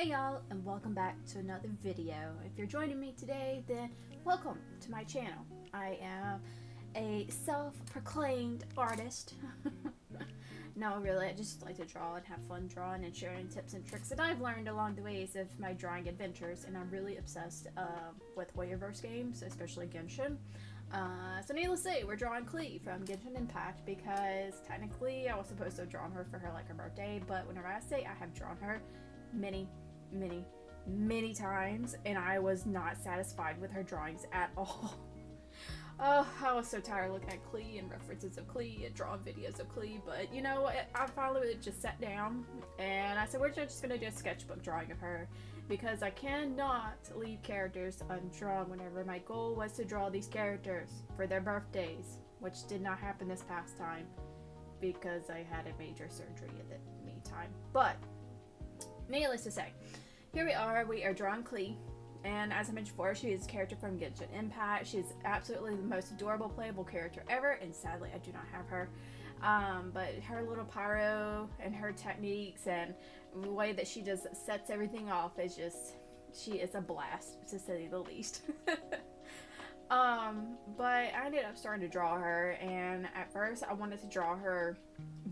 Hey y'all, and welcome back to another video. If you're joining me today, then welcome to my channel. I am a self-proclaimed artist. No, really, I just like to draw and have fun drawing and sharing tips and tricks that I've learned along the ways of my drawing adventures, and I'm really obsessed with Warriorverse games, especially Genshin. So needless to say, we're drawing Klee from Genshin Impact because technically I was supposed to have drawn her for her birthday, but whenever I say I have drawn her many times, and I was not satisfied with her drawings at all. Oh, I was so tired looking at Klee and references of Klee and drawing videos of Klee, but you know what, I finally just sat down and I said we're just gonna do a sketchbook drawing of her because I cannot leave characters undrawn whenever my goal was to draw these characters for their birthdays, which did not happen this past time because I had a major surgery in the meantime. But needless to say, here we are drawing Klee, and as I mentioned before, she is a character from Genshin Impact. She's absolutely the most adorable playable character ever, and sadly I do not have her. But her little pyro and her techniques and the way that she just sets everything off is just, she is a blast to say the least. But I ended up starting to draw her, and at first I wanted to draw her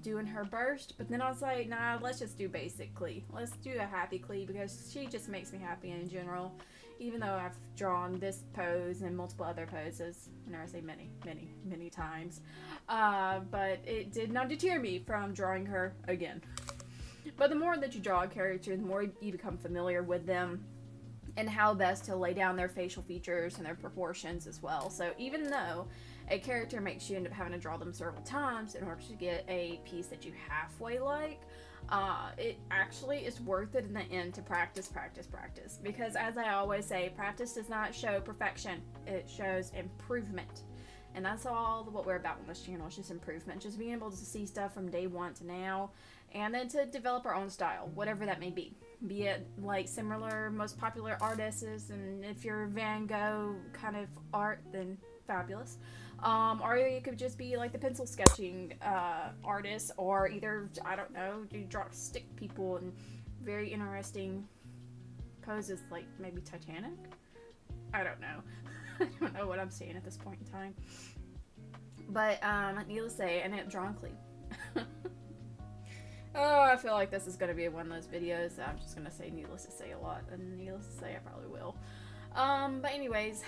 doing her burst, but then I was like, nah, let's just do basic Klee. Let's do a happy Klee because she just makes me happy in general, even though I've drawn this pose and multiple other poses, whenever I say many times, but it did not deter me from drawing her again. But the more that you draw a character, the more you become familiar with them and how best to lay down their facial features and their proportions as well. So even though a character makes you end up having to draw them several times in order to get a piece that you halfway like, it actually is worth it in the end to practice. Because as I always say, practice does not show perfection, it shows improvement. And that's all what we're about on this channel, is just improvement. Just being able to see stuff from day one to now, and then to develop our own style, whatever that may be. Be it like similar, most popular artists, and if you're Van Gogh kind of art, then fabulous. Or you could just be like the pencil sketching artist, or either, I don't know, you draw stick people and very interesting poses, like maybe Titanic? I don't know. I don't know what I'm saying at this point in time. But needless to say, I ended up drawing Klee. Oh, I feel like this is going to be one of those videos that I'm just going to say needless to say a lot, and needless to say I probably will. But anyways,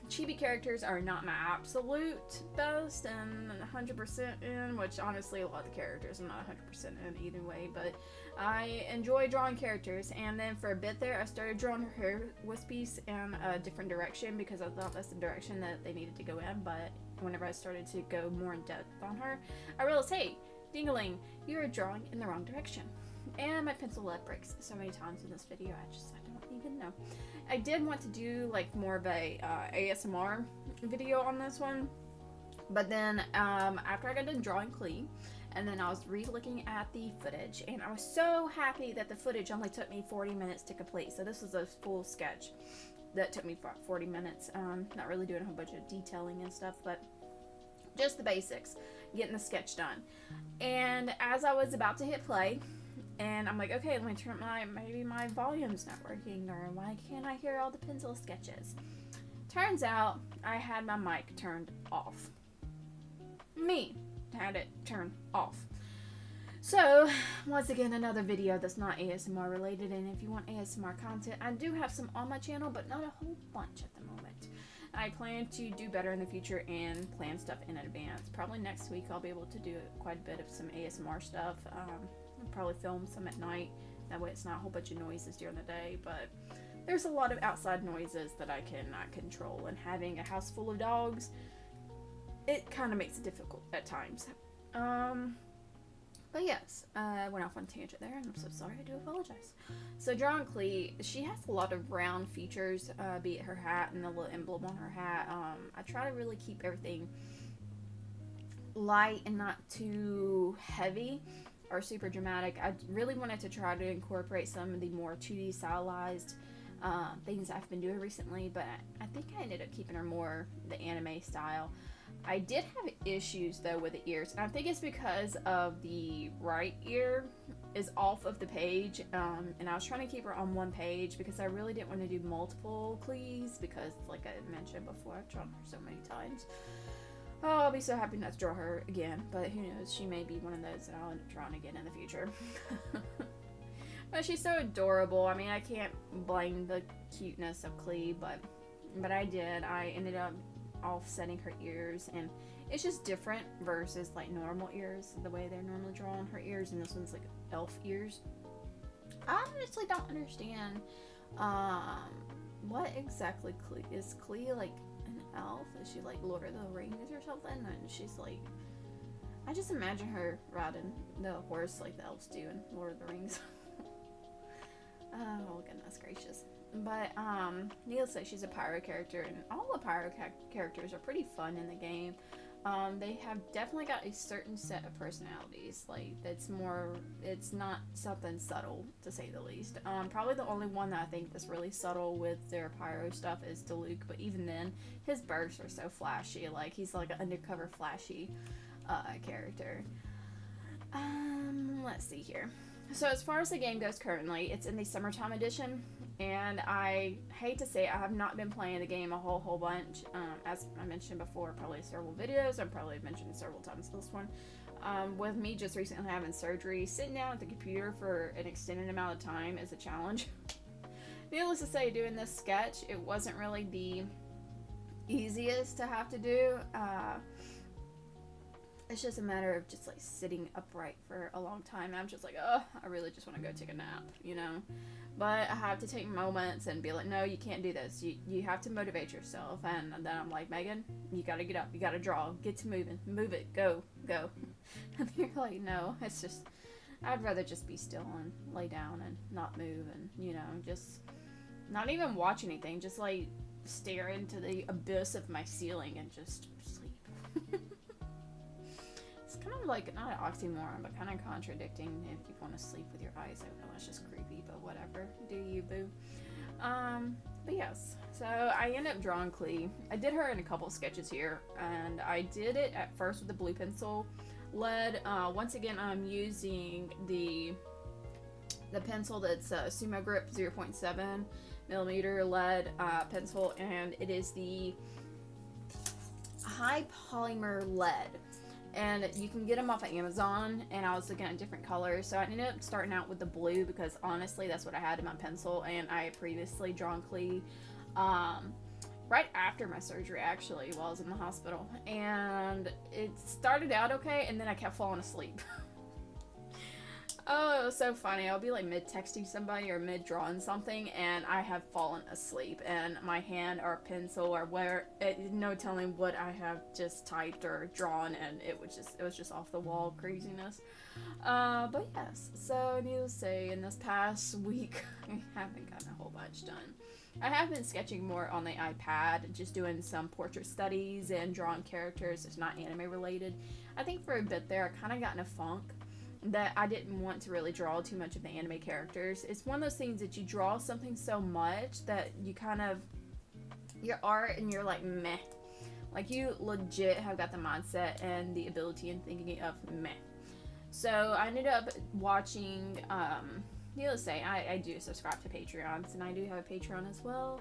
chibi characters are not my absolute best and 100% in, which honestly a lot of the characters I'm not 100% in either way, but I enjoy drawing characters. And then for a bit there I started drawing her hair wispies in a different direction because I thought that's the direction that they needed to go in, but whenever I started to go more in depth on her, I realized, hey, ding-a-ling, you are drawing in the wrong direction. And my pencil lead breaks so many times in this video, I don't even know. I did want to do like more of a ASMR video on this one, but then after I got done drawing Klee, and then I was re-looking at the footage, and I was so happy that the footage only took me 40 minutes to complete. So this was a full sketch that took me 40 minutes. Not really doing a whole bunch of detailing and stuff, but just the basics, getting the sketch done. And as I was about to hit play, and I'm like, okay, let me turn maybe my volume's not working, or why can't I hear all the pencil sketches? Turns out I had my mic turned off. Me had it turned off. So, once again, another video that's not ASMR related, and if you want ASMR content, I do have some on my channel, but not a whole bunch at the moment. I plan to do better in the future and plan stuff in advance. Probably next week I'll be able to do quite a bit of some ASMR stuff. I'll probably film some at night. That way it's not a whole bunch of noises during the day, but there's a lot of outside noises that I cannot control, and having a house full of dogs, it kind of makes it difficult at times. But yes, I went off on a tangent there, and I'm so sorry, I do apologize. So drawing Klee, she has a lot of round features, be it her hat and the little emblem on her hat. I try to really keep everything light and not too heavy or super dramatic. I really wanted to try to incorporate some of the more 2D stylized things I've been doing recently, but I think I ended up keeping her more the anime style. I did have issues though with the ears, and I think it's because of the right ear is off of the page, and I was trying to keep her on one page because I really didn't want to do multiple Klees because, like I mentioned before, I've drawn her so many times. Oh, I'll be so happy not to draw her again, but who knows, she may be one of those that I'll end up drawing again in the future. But she's so adorable. I mean, I can't blame the cuteness of Klee, but I did. I ended up offsetting her ears, and it's just different versus like normal ears, the way they're normally drawn. Her ears, and this one's like elf ears. I honestly don't understand what exactly Klee is. Klee like an elf? Is she like Lord of the Rings or something? And she's like, I just imagine her riding the horse like the elves do in Lord of the Rings. Oh goodness gracious. But needless to say, she's a pyro character, and all the pyro characters are pretty fun in the game. They have definitely got a certain set of personalities. Like, it's not something subtle, to say the least. Probably the only one that I think is really subtle with their pyro stuff is Diluc, but even then, his bursts are so flashy. Like, he's like an undercover flashy character. Let's see here. So as far as the game goes currently, it's in the summertime edition, and I hate to say it, I have not been playing the game a whole bunch. As I mentioned before, probably several videos, I've probably mentioned several times this one. With me just recently having surgery, sitting down at the computer for an extended amount of time is a challenge. Needless to say, doing this sketch, it wasn't really the easiest to have to do. It's just a matter of just like sitting upright for a long time. I'm just like, oh, I really just want to go take a nap, you know? But I have to take moments and be like, no, you can't do this. You have to motivate yourself. And then I'm like, Megan, you got to get up. You got to draw. Get to moving. Move it. Go. And you're like, no, it's just, I'd rather just be still and lay down and not move and, you know, just not even watch anything. Just like stare into the abyss of my ceiling and just sleep. It's kind of like, not an oxymoron, but kind of contradicting if you want to sleep with your eyes open. That's just creepy, but whatever. Do you, boo? But yes. So I ended up drawing Klee. I did her in a couple sketches here, and I did it at first with the blue pencil lead. Once again, I'm using the pencil that's Sumo Grip 0.7 millimeter lead pencil, and it is the high polymer lead. And you can get them off of Amazon, and I was looking at different colors, so I ended up starting out with the blue because honestly that's what I had in my pencil, and I had previously drawn Klee right after my surgery, actually, while I was in the hospital, and it started out okay, and then I kept falling asleep. Oh, it was so funny. I'll be like mid-texting somebody or mid-drawing something, and I have fallen asleep, and my hand or pencil or where, no telling what I have just typed or drawn, and it was just off the wall craziness. But yes, so needless to say, in this past week, I haven't gotten a whole bunch done. I have been sketching more on the iPad, just doing some portrait studies and drawing characters that's not anime related. I think for a bit there, I kind of got in a funk that I didn't want to really draw too much of the anime characters. It's one of those things that you draw something so much that you kind of, your art, and you're like, meh. Like, you legit have got the mindset and the ability and thinking of meh. So I ended up watching, needless to say, I do subscribe to Patreons, and I do have a Patreon as well.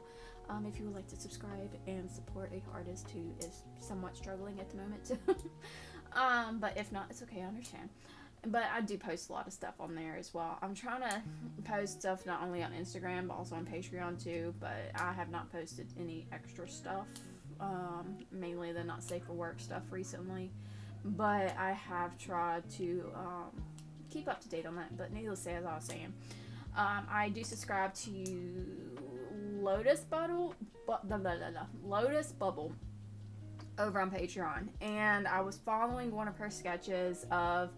If you would like to subscribe and support a artist who is somewhat struggling at the moment. But if not, it's okay, I understand. But I do post a lot of stuff on there as well. I'm trying to post stuff not only on Instagram, but also on Patreon too. But I have not posted any extra stuff. Mainly the not safe for work stuff recently. But I have tried to keep up to date on that. But needless to say, as I was saying, I do subscribe to Lotus Bubble over on Patreon. And I was following one of her sketches of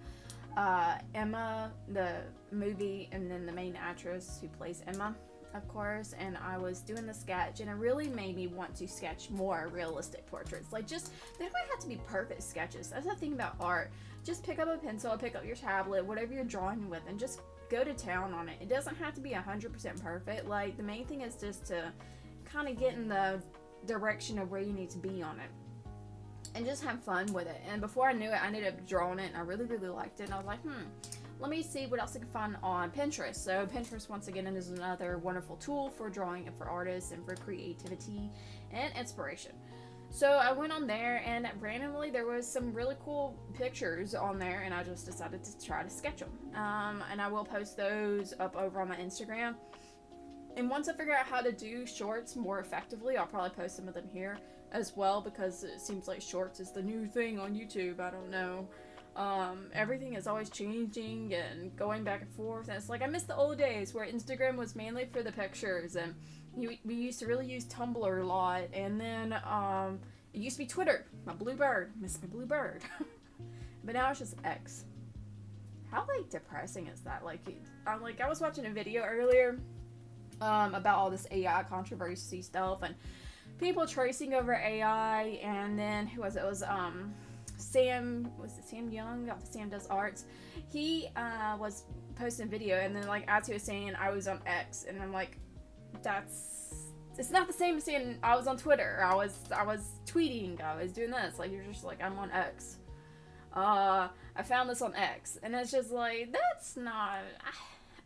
Emma, the movie, and then the main actress who plays Emma, of course, and I was doing the sketch, and it really made me want to sketch more realistic portraits. Like, just, they don't have to be perfect sketches. That's the thing about art. Just pick up a pencil, pick up your tablet, whatever you're drawing with, and just go to town on it. It doesn't have to be 100% perfect. Like, the main thing is just to kind of get in the direction of where you need to be on it. and just have fun with it. And before I knew it, I ended up drawing it, and I really, really liked it. And I was like, let me see what else I can find on Pinterest. So Pinterest, once again, is another wonderful tool for drawing and for artists and for creativity and inspiration. So I went on there, and randomly there was some really cool pictures on there, and I just decided to try to sketch them. And I will post those up over on my Instagram. And once I figure out how to do shorts more effectively, I'll probably post some of them here as well, because it seems like shorts is the new thing on YouTube. I don't know. Everything is always changing and going back and forth, and it's like I miss the old days where Instagram was mainly for the pictures, and we used to really use Tumblr a lot, and then it used to be Twitter. My blue bird, miss my blue bird. But now it's just X. How like depressing is that? Like I was watching a video earlier about all this AI controversy stuff and people tracing over AI, and then who was it? It was Sam Young of Sam Does Arts. He was posting a video, and then like as he was saying, I was on X, and I'm like, it's not the same as saying I was on Twitter. I was tweeting. I was doing this. Like, you're just like, I'm on X. I found this on X, and it's just like, that's not.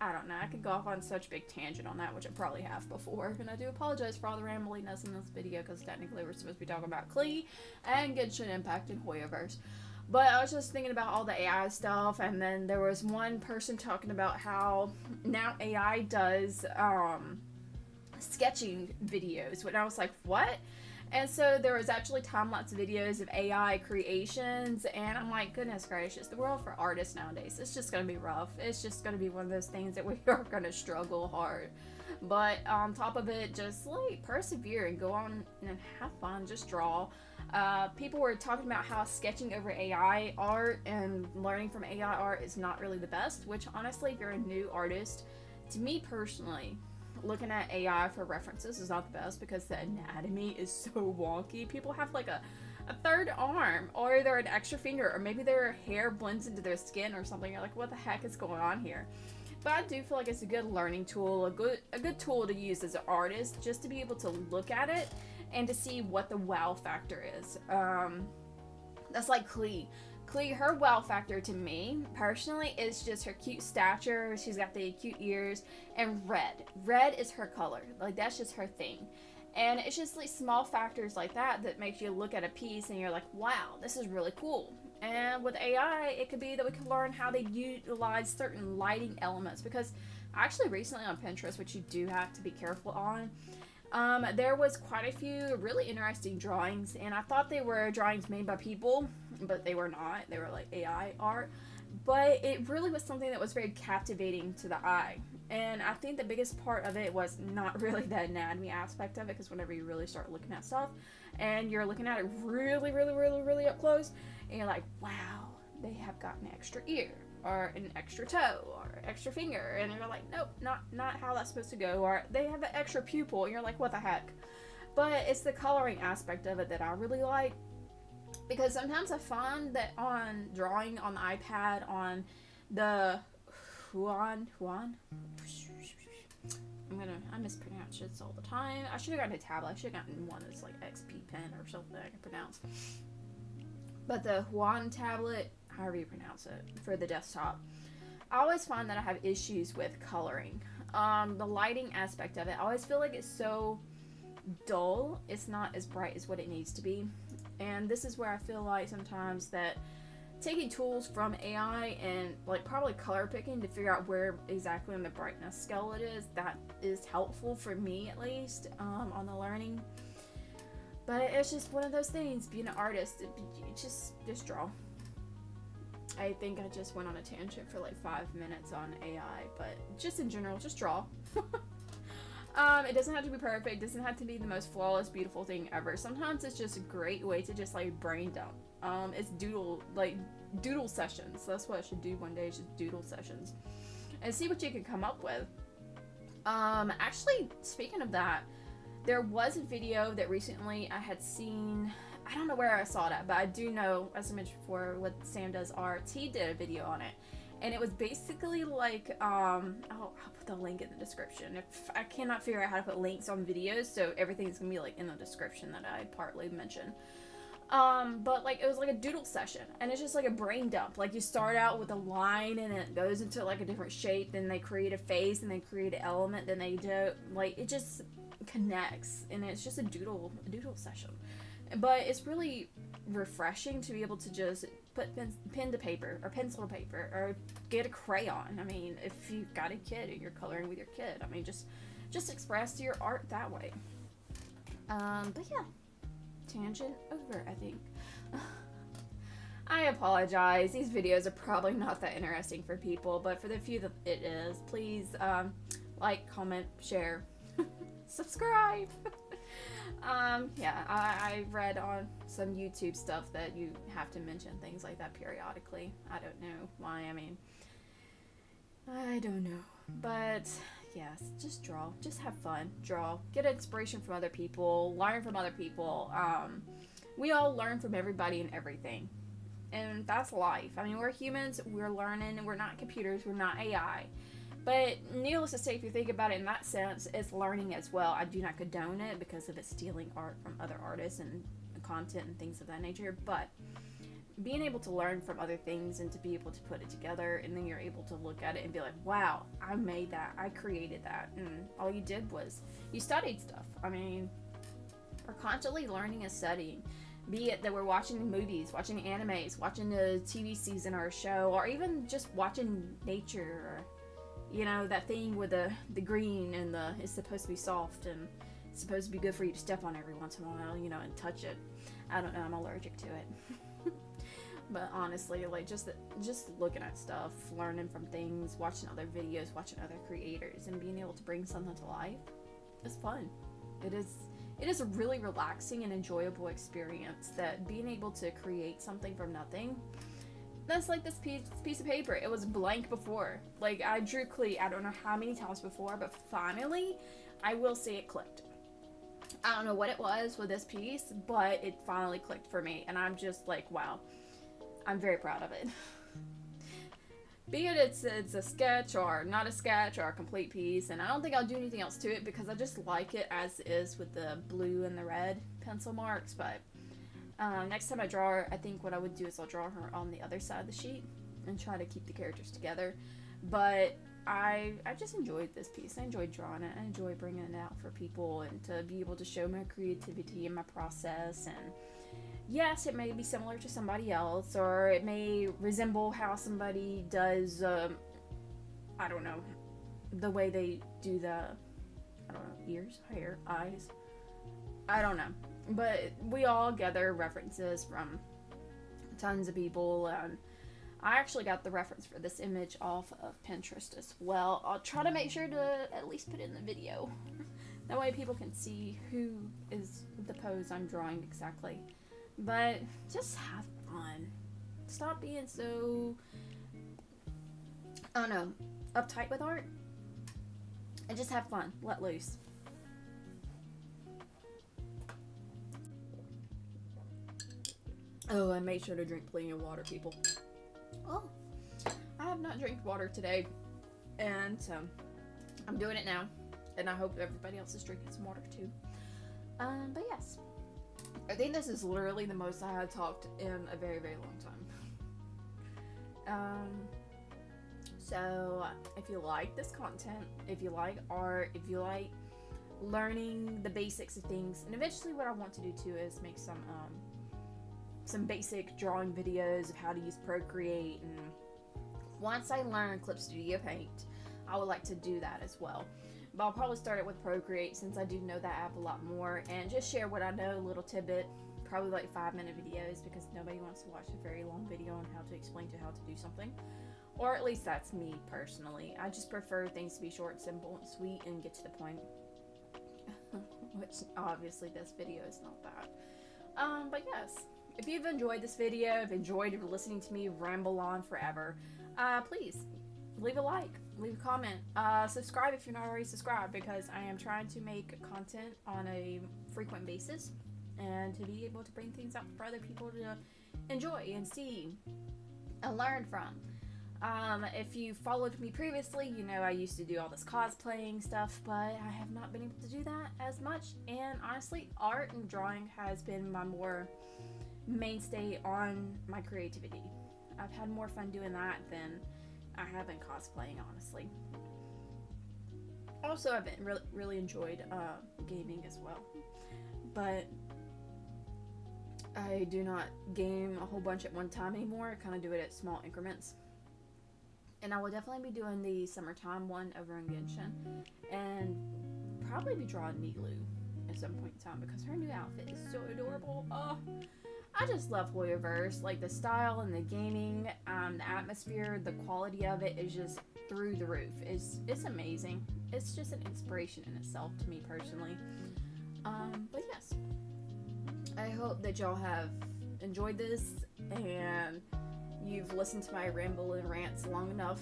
I don't know. I could go off on such a big tangent on that, which I probably have before. And I do apologize for all the rambliness in this video, because technically we're supposed to be talking about Klee and Genshin Impact and Hoyoverse. But I was just thinking about all the AI stuff, and then there was one person talking about how now AI does sketching videos. And I was like, what? And so there was actually time-lapse videos of AI creations, and I'm like, goodness gracious, the world for artists nowadays, it's just going to be rough. It's just going to be one of those things that we are going to struggle hard. But on top of it, just like persevere and go on and have fun, just draw. People were talking about how sketching over AI art and learning from AI art is not really the best, which honestly, if you're a new artist, to me personally, looking at AI for references is not the best, because the anatomy is so wonky. People have like a third arm, or they're an extra finger, or maybe their hair blends into their skin or something. You're like, what the heck is going on here? But I do feel like it's a good learning tool, a good tool to use as an artist, just to be able to look at it and to see what the wow factor is. That's like Klee. Klee, her wow factor to me, personally, is just her cute stature. She's got the cute ears, and red. Red is her color. Like, that's just her thing. And it's just like small factors like that that makes you look at a piece and you're like, wow, this is really cool. And with AI, it could be that we can learn how they utilize certain lighting elements, because actually recently on Pinterest, which you do have to be careful on, there was quite a few really interesting drawings, and I thought they were drawings made by people, but they were not. They were like AI art, but it really was something that was very captivating to the eye. And I think the biggest part of it was not really the anatomy aspect of it, because whenever you really start looking at stuff and you're looking at it really, really, really, really up close, and you're like, wow, they have got an extra ear, or an extra toe, or an extra finger, and you're like, nope, not how that's supposed to go. Or they have an extra pupil, and you're like, what the heck? But it's the coloring aspect of it that I really like, because sometimes I find that on drawing on the iPad, on the Huan, I mispronounce it all the time. I should have gotten a tablet. I should have gotten one that's like XP pen or something I can pronounce. But the Huan tablet, however you pronounce it, for the desktop, I always find that I have issues with coloring. The lighting aspect of it, I always feel like it's so dull. It's not as bright as what it needs to be. And this is where I feel like sometimes that taking tools from AI and like probably color picking to figure out where exactly on the brightness scale it is, that is helpful for me at least on the learning. But it's just one of those things, being an artist, just draw. I think I just went on a tangent for like 5 minutes on AI, but just in general, just draw. It doesn't have to be perfect, it doesn't have to be the most flawless, beautiful thing ever. Sometimes it's just a great way to just like brain dump. It's doodle sessions. That's what I should do one day, is just doodle sessions. And see what you can come up with. Actually, speaking of that, there was a video that recently I had seen. I don't know where I saw that, but I do know, as I mentioned before, with Sam Does Arts, he did a video on it. And it was basically like, I'll put the link in the description. If I cannot figure out how to put links on videos, so everything's gonna be like in the description that I partly mentioned. But like it was like a doodle session, and it's just like a brain dump. Like you start out with a line, and it goes into like a different shape. Then they create a face, and they create an element. Then they do like it just connects, and it's just a doodle session. But it's really refreshing to be able to just put pen to paper or pencil to paper or get a crayon. I mean, if you've got a kid and you're coloring with your kid, I mean, just express your art that way. But yeah. Tangent over, I think. I apologize. These videos are probably not that interesting for people, but for the few that it is, please like, comment, share, subscribe. Yeah, I read on some YouTube stuff that you have to mention things like that periodically. I don't know why. I mean, I don't know, but yes, just draw, just have fun, draw, get inspiration from other people, learn from other people. We all learn from everybody and everything, and that's life. I mean, we're humans, we're learning, and we're not computers, we're not AI. But needless to say, if you think about it in that sense, it's learning as well. I do not condone it because of it stealing art from other artists and content and things of that nature, but being able to learn from other things and to be able to put it together, and then you're able to look at it and be like, wow, I made that, I created that, and all you did was you studied stuff. I mean, we're constantly learning and studying, be it that we're watching movies, watching animes, watching a TV season or a show, or even just watching nature, or you know, that thing with the green and it's supposed to be soft and it's supposed to be good for you to step on every once in a while, you know, and touch it. I don't know, I'm allergic to it. But honestly, like, just looking at stuff, learning from things, watching other videos, watching other creators, and being able to bring something to life is fun. It is a really relaxing and enjoyable experience, that being able to create something from nothing. That's like this piece of paper. It was blank before. Like, I drew Klee, I don't know how many times before, but finally, I will say it clicked. I don't know what it was with this piece, but it finally clicked for me, and I'm just like, wow. I'm very proud of it. Be it it's a sketch or not a sketch or a complete piece, and I don't think I'll do anything else to it because I just like it as is with the blue and the red pencil marks. But next time I draw her, I think what I would do is I'll draw her on the other side of the sheet and try to keep the characters together. But I just enjoyed this piece. I enjoyed drawing it. I enjoyed bringing it out for people and to be able to show my creativity and my process. And yes, it may be similar to somebody else, or it may resemble how somebody does, I don't know, the way they do the, I don't know, ears, hair, eyes, I don't know. But we all gather references from tons of people, and I actually got the reference for this image off of Pinterest as well. I'll try to make sure to at least put it in the video. That way people can see who is the pose I'm drawing exactly. But just have fun. Stop being so, I don't know, uptight with art. And just have fun. Let loose. Oh, I made sure to drink plenty of water, people. Oh, I have not drank water today. And so, I'm doing it now. And I hope everybody else is drinking some water too. But yes. I think this is literally the most I had talked in a very, very long time. So if you like this content, if you like art, if you like learning the basics of things, and eventually what I want to do too is make some basic drawing videos of how to use Procreate, and once I learn Clip Studio Paint, I would like to do that as well. But I'll probably start it with Procreate since I do know that app a lot more, and just share what I know, a little tidbit, probably like 5-minute videos, because nobody wants to watch a very long video on how to explain to how to do something. Or at least that's me personally. I just prefer things to be short, simple, and sweet, and get to the point. Which obviously this video is not that. But yes, if you've enjoyed this video, if enjoyed listening to me ramble on forever, please leave a like, leave a comment, subscribe if you're not already subscribed, because I am trying to make content on a frequent basis and to be able to bring things out for other people to enjoy and see and learn from. If you followed me previously, you know I used to do all this cosplaying stuff, but I have not been able to do that as much, and honestly, art and drawing has been my more mainstay on my creativity. I've had more fun doing that than I have in cosplaying, honestly. Also, I've been really enjoyed gaming as well, but I do not game a whole bunch at one time anymore. I kind of do it at small increments. And I will definitely be doing the summertime one over in Genshin, and probably be drawing Nilu at some point in time because her new outfit is so adorable. Oh, I just love Hoyoverse. Like, the style and the gaming, the atmosphere, the quality of it is just through the roof. It's amazing. It's just an inspiration in itself to me personally. But yes, I hope that y'all have enjoyed this and you've listened to my ramble and rants long enough.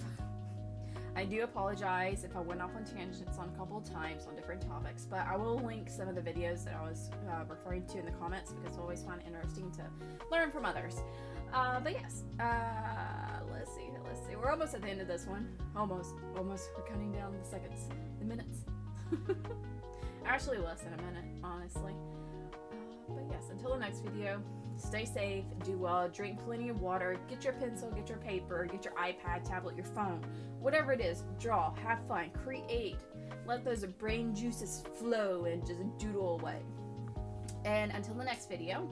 I do apologize if I went off on tangents on a couple of times on different topics, but I will link some of the videos that I was referring to in the comments because I always find it interesting to learn from others. But yes, let's see. We're almost at the end of this one. Almost. We're counting down the seconds, the minutes. Actually, less than a minute, honestly. But yes, until the next video, stay safe, do well, drink plenty of water, get your pencil, get your paper, get your iPad, tablet, your phone, whatever it is, draw, have fun, create, let those brain juices flow and just doodle away. And until the next video,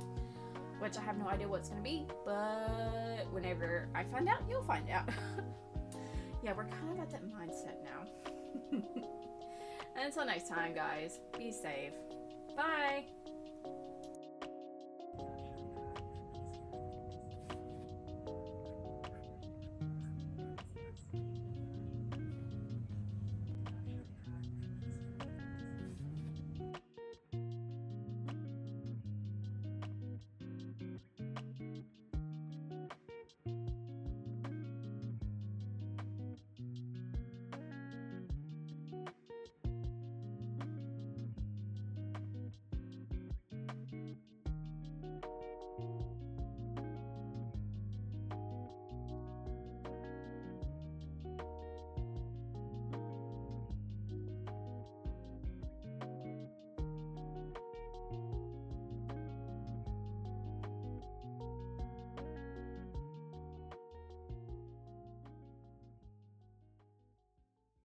which I have no idea what it's going to be, but whenever I find out, you'll find out. Yeah, we're kind of at that mindset now. And until next time, guys, be safe. Bye!